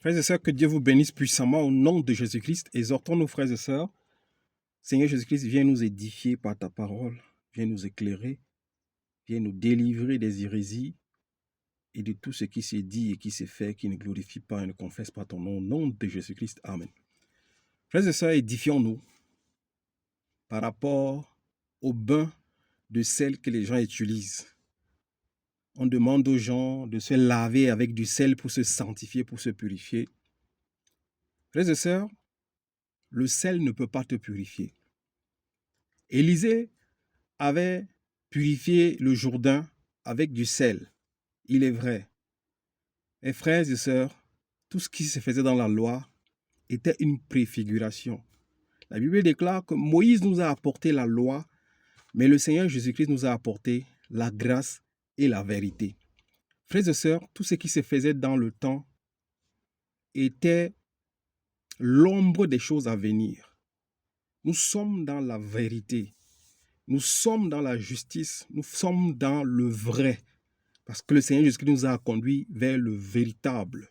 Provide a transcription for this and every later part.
Frères et sœurs, que Dieu vous bénisse puissamment au nom de Jésus-Christ. Exhortons nos frères et sœurs. Seigneur Jésus-Christ, viens nous édifier par ta parole, viens nous éclairer, viens nous délivrer des hérésies et de tout ce qui s'est dit et qui s'est fait, qui ne glorifie pas et ne confesse pas ton nom, au nom de Jésus-Christ. Amen. Frères et sœurs, édifions-nous par rapport au bain de sel que les gens utilisent. On demande aux gens de se laver avec du sel pour se sanctifier, pour se purifier. Frères et sœurs, le sel ne peut pas te purifier. Élisée avait purifié le Jourdain avec du sel. Il est vrai. Et frères et sœurs, tout ce qui se faisait dans la loi était une préfiguration. La Bible déclare que Moïse nous a apporté la loi, mais le Seigneur Jésus-Christ nous a apporté la grâce et la vérité. Frères et sœurs, tout ce qui se faisait dans le temps était l'ombre des choses à venir. Nous sommes dans la vérité. Nous sommes dans la justice. Nous sommes dans le vrai. Parce que le Seigneur Jésus-Christ nous a conduits vers le véritable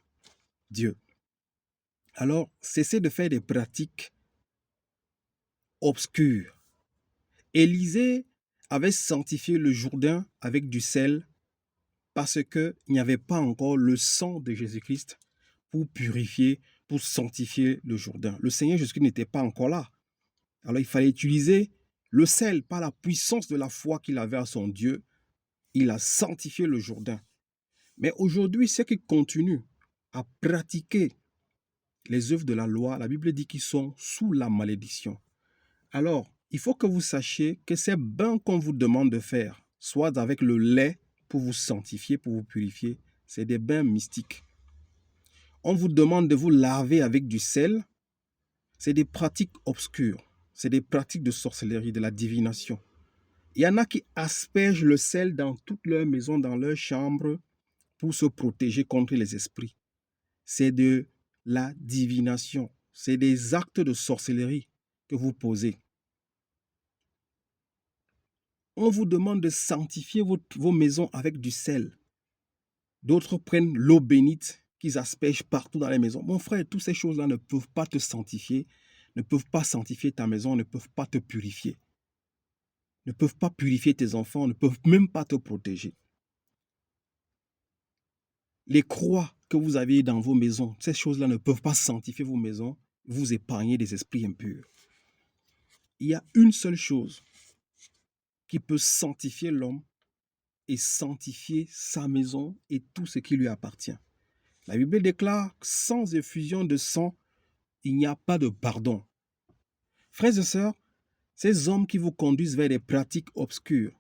Dieu. Alors, cessez de faire des pratiques obscures. Élisée avait sanctifié le Jourdain avec du sel parce qu'il n'y avait pas encore le sang de Jésus-Christ pour purifier, pour sanctifier le Jourdain. Le Seigneur Jésus-Christ n'était pas encore là. Alors, il fallait utiliser le sel par la puissance de la foi qu'il avait à son Dieu. Il a sanctifié le Jourdain. Mais aujourd'hui, ceux qui continuent à pratiquer les œuvres de la loi, la Bible dit qu'ils sont sous la malédiction. Alors, il faut que vous sachiez que ces bains qu'on vous demande de faire, soit avec le lait pour vous sanctifier, pour vous purifier, c'est des bains mystiques. On vous demande de vous laver avec du sel, c'est des pratiques obscures, c'est des pratiques de sorcellerie, de la divination. Il y en a qui aspergent le sel dans toute leur maison, dans leur chambre, pour se protéger contre les esprits. C'est de la divination. C'est des actes de sorcellerie que vous posez. On vous demande de sanctifier vos maisons avec du sel. D'autres prennent l'eau bénite qu'ils aspergent partout dans les maisons. Mon frère, toutes ces choses-là ne peuvent pas te sanctifier, ne peuvent pas sanctifier ta maison, ne peuvent pas te purifier. Ne peuvent pas purifier tes enfants, ne peuvent même pas te protéger. Les croix que vous avez dans vos maisons, ces choses-là ne peuvent pas sanctifier vos maisons, vous épargner des esprits impurs. Il y a une seule chose qui peut sanctifier l'homme et sanctifier sa maison et tout ce qui lui appartient. La Bible déclare que sans effusion de sang, il n'y a pas de pardon. Frères et sœurs, ces hommes qui vous conduisent vers des pratiques obscures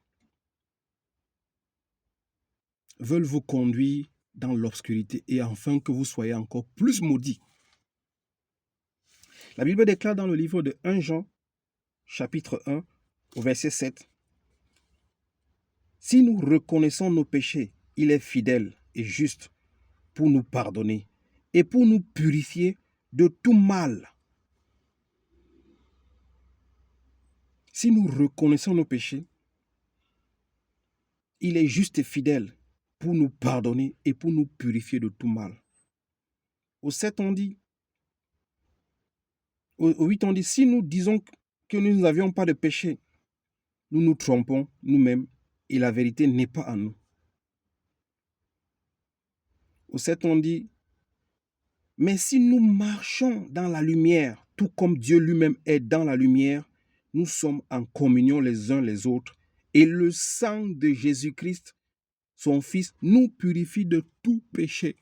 veulent vous conduire dans l'obscurité et afin que vous soyez encore plus maudits. La Bible déclare dans le livre de 1 Jean, chapitre 1, au verset 7, « Si nous reconnaissons nos péchés, il est fidèle et juste pour nous pardonner et pour nous purifier de tout mal. » Si nous reconnaissons nos péchés, il est juste et fidèle pour nous pardonner et pour nous purifier de tout mal. Au 7, on dit, au 8, on dit, si nous disons que nous n'avions pas de péché, nous nous trompons nous-mêmes et la vérité n'est pas en nous. Au 7, on dit, mais si nous marchons dans la lumière, tout comme Dieu lui-même est dans la lumière, nous sommes en communion les uns les autres et le sang de Jésus-Christ, son Fils, nous purifie de tout péché.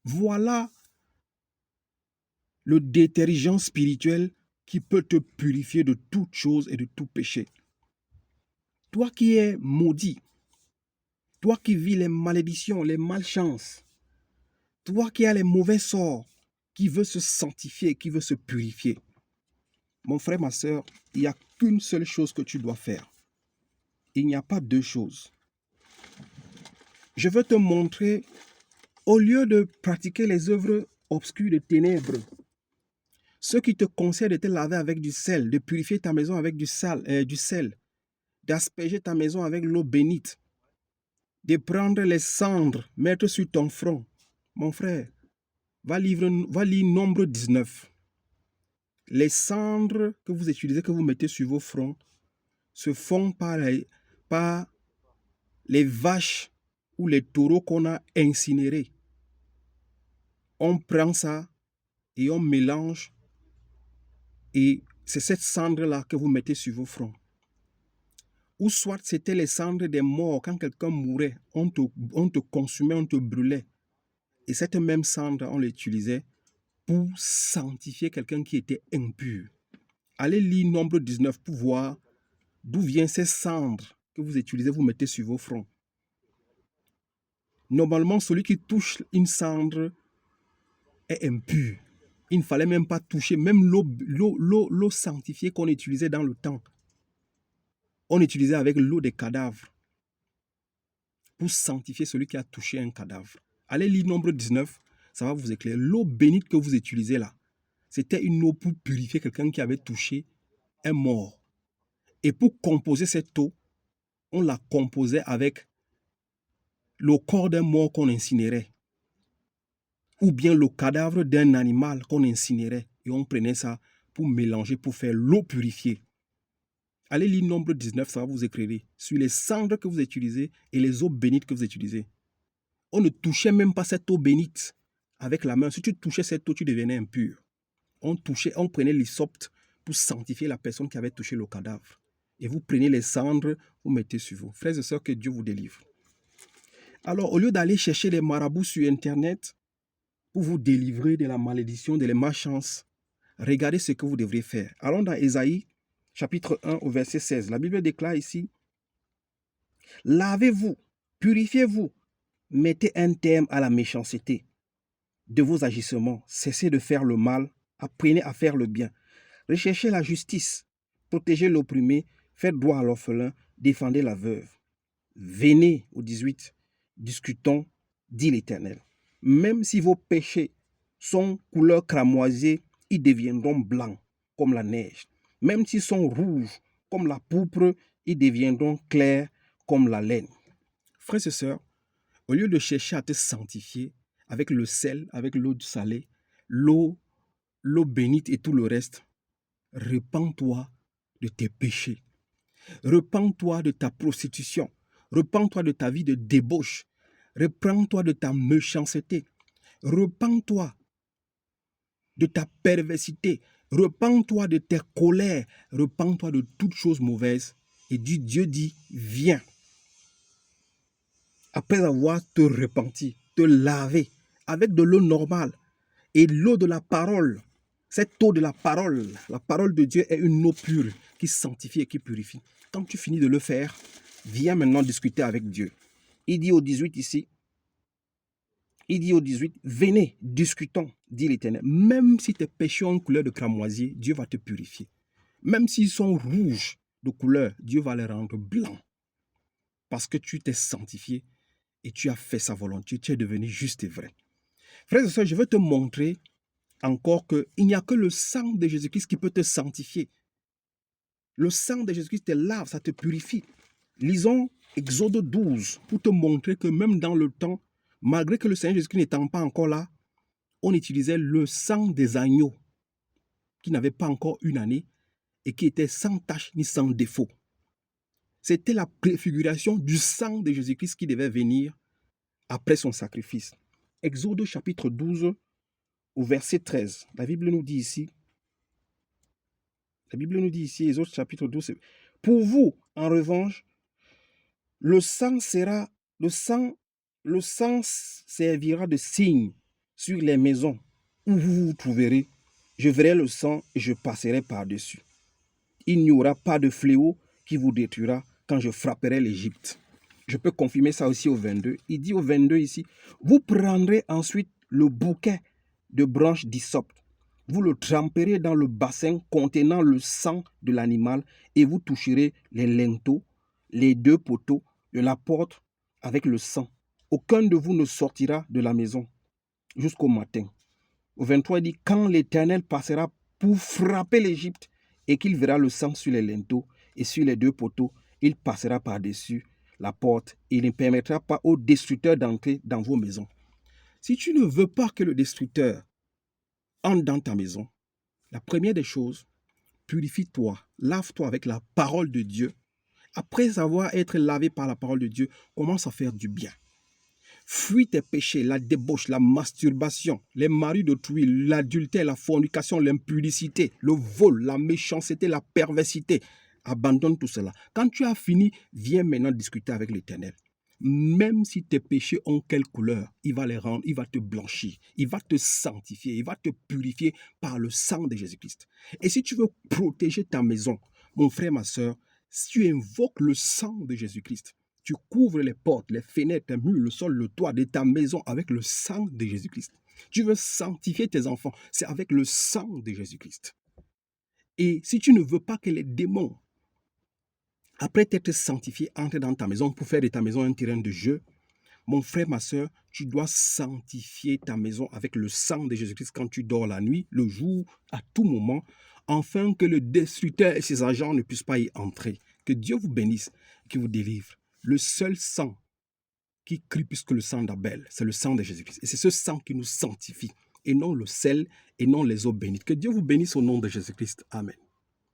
Voilà le détergent spirituel qui peut te purifier de toute chose et de tout péché. Toi qui es maudit, toi qui vis les malédictions, les malchances, toi qui as les mauvais sorts, qui veut se sanctifier, qui veut se purifier. Mon frère, ma soeur, il n'y a qu'une seule chose que tu dois faire. Il n'y a pas deux choses. Je veux te montrer, au lieu de pratiquer les œuvres obscures des ténèbres, ceux qui te conseillent de te laver avec du sel, de purifier ta maison avec du sel, d'asperger ta maison avec l'eau bénite, de prendre les cendres, mettre sur ton front. Mon frère, Va lire Nombre 19. Les cendres que vous utilisez, que vous mettez sur vos fronts, se font par les vaches ou les taureaux qu'on a incinérés. On prend ça et on mélange, et c'est cette cendre-là que vous mettez sur vos fronts. Ou soit c'était les cendres des morts. Quand quelqu'un mourait, on te consumait, on te brûlait. Et cette même cendre, on l'utilisait pour sanctifier quelqu'un qui était impur. Allez lire Nombre 19 pour voir d'où viennent ces cendres que vous utilisez, vous mettez sur vos fronts. Normalement, celui qui touche une cendre est impur. Il ne fallait même pas toucher, même l'eau sanctifiée qu'on utilisait dans le temps. On utilisait avec l'eau des cadavres pour sanctifier celui qui a touché un cadavre. Allez lire Nombre 19, ça va vous éclairer. L'eau bénite que vous utilisez là, c'était une eau pour purifier quelqu'un qui avait touché un mort. Et pour composer cette eau, on la composait avec le corps d'un mort qu'on incinérait, ou bien le cadavre d'un animal qu'on incinérait, et on prenait ça pour mélanger, pour faire l'eau purifiée. Allez lire Nombre 19, ça va vous éclairer sur les cendres que vous utilisez et les eaux bénites que vous utilisez. On ne touchait même pas cette eau bénite avec la main. Si tu touchais cette eau, tu devenais impur. On prenait l'hysope pour sanctifier la personne qui avait touché le cadavre. Et vous prenez les cendres, vous mettez sur vous. Frères et sœurs, que Dieu vous délivre. Alors, au lieu d'aller chercher les marabouts sur Internet pour vous délivrer de la malédiction, de la malchance, regardez ce que vous devrez faire. Allons dans Ésaïe, chapitre 1, au verset 16. La Bible déclare ici, « Lavez-vous, purifiez-vous, mettez un terme à la méchanceté de vos agissements, cessez de faire le mal, apprenez à faire le bien. Recherchez la justice, protégez l'opprimé, faites droit à l'orphelin, défendez la veuve. Venez, au 18, discutons, dit l'Éternel. Même si vos péchés sont couleur cramoisée, ils deviendront blancs comme la neige. Même s'ils sont rouges comme la pourpre, ils deviendront clairs comme la laine. » Frères et sœurs, au lieu de chercher à te sanctifier avec le sel, avec l'eau salée, l'eau bénite et tout le reste, repens-toi de tes péchés. Repens-toi de ta prostitution. Repens-toi de ta vie de débauche. Repens-toi de ta méchanceté. Repens-toi de ta perversité. Repens-toi de tes colères. Repens-toi de toutes choses mauvaises. Et Dieu dit, viens. Après avoir te repenti, te laver avec de l'eau normale et l'eau de la parole. Cette eau de la parole de Dieu est une eau pure qui sanctifie et qui purifie. Quand tu finis de le faire, viens maintenant discuter avec Dieu. Il dit au 18 ici, venez, discutons, dit l'Éternel. Même si tes péchés ont une couleur de cramoisier, Dieu va te purifier. Même s'ils sont rouges de couleur, Dieu va les rendre blancs. Parce que tu t'es sanctifié et tu as fait sa volonté, tu es devenu juste et vrai. Frères et sœurs, je veux te montrer encore qu'il n'y a que le sang de Jésus-Christ qui peut te sanctifier. Le sang de Jésus-Christ te lave, ça te purifie. Lisons Exode 12 pour te montrer que même dans le temps, malgré que le Seigneur Jésus-Christ n'étant pas encore là, on utilisait le sang des agneaux qui n'avaient pas encore une année et qui étaient sans tache ni sans défaut. C'était la préfiguration du sang de Jésus-Christ qui devait venir après son sacrifice. Exode chapitre 12 au verset 13. La Bible nous dit ici, Exode chapitre 12, pour vous, en revanche, le sang servira de signe sur les maisons où vous vous trouverez. Je verrai le sang et je passerai par-dessus. Il n'y aura pas de fléau qui vous détruira quand je frapperai l'Égypte. Je peux confirmer ça aussi au 22. Il dit au 22 ici, vous prendrez ensuite le bouquet de branches d'hysope. Vous le tremperez dans le bassin contenant le sang de l'animal et vous toucherez les linteaux, les 2 poteaux de la porte avec le sang. Aucun de vous ne sortira de la maison jusqu'au matin. Au 23, il dit, quand l'Éternel passera pour frapper l'Égypte et qu'il verra le sang sur les linteaux et sur les 2 poteaux, il passera par-dessus la porte et il ne permettra pas aux destructeurs d'entrer dans vos maisons. Si tu ne veux pas que le destructeur entre dans ta maison, la première des choses, purifie-toi, lave-toi avec la parole de Dieu. Après avoir été lavé par la parole de Dieu, commence à faire du bien. Fuis tes péchés, la débauche, la masturbation, les maris d'autrui, l'adultère, la fornication, l'impudicité, le vol, la méchanceté, la perversité. Abandonne tout cela. Quand tu as fini, viens maintenant discuter avec l'Éternel. Même si tes péchés ont quelle couleur, il va les rendre, il va te blanchir, il va te sanctifier, il va te purifier par le sang de Jésus-Christ. Et si tu veux protéger ta maison, mon frère, ma soeur, si tu invoques le sang de Jésus-Christ, tu couvres les portes, les fenêtres, les murs, le sol, le toit de ta maison avec le sang de Jésus-Christ. Tu veux sanctifier tes enfants, c'est avec le sang de Jésus-Christ. Et si tu ne veux pas que les démons, après t'être sanctifié, entrent dans ta maison pour faire de ta maison un terrain de jeu, mon frère, ma soeur, tu dois sanctifier ta maison avec le sang de Jésus-Christ quand tu dors la nuit, le jour, à tout moment, afin que le destructeur et ses agents ne puissent pas y entrer. Que Dieu vous bénisse, qu'il vous délivre. Le seul sang qui crie plus que le sang d'Abel, c'est le sang de Jésus-Christ. Et c'est ce sang qui nous sanctifie, et non le sel, et non les eaux bénites. Que Dieu vous bénisse au nom de Jésus-Christ. Amen.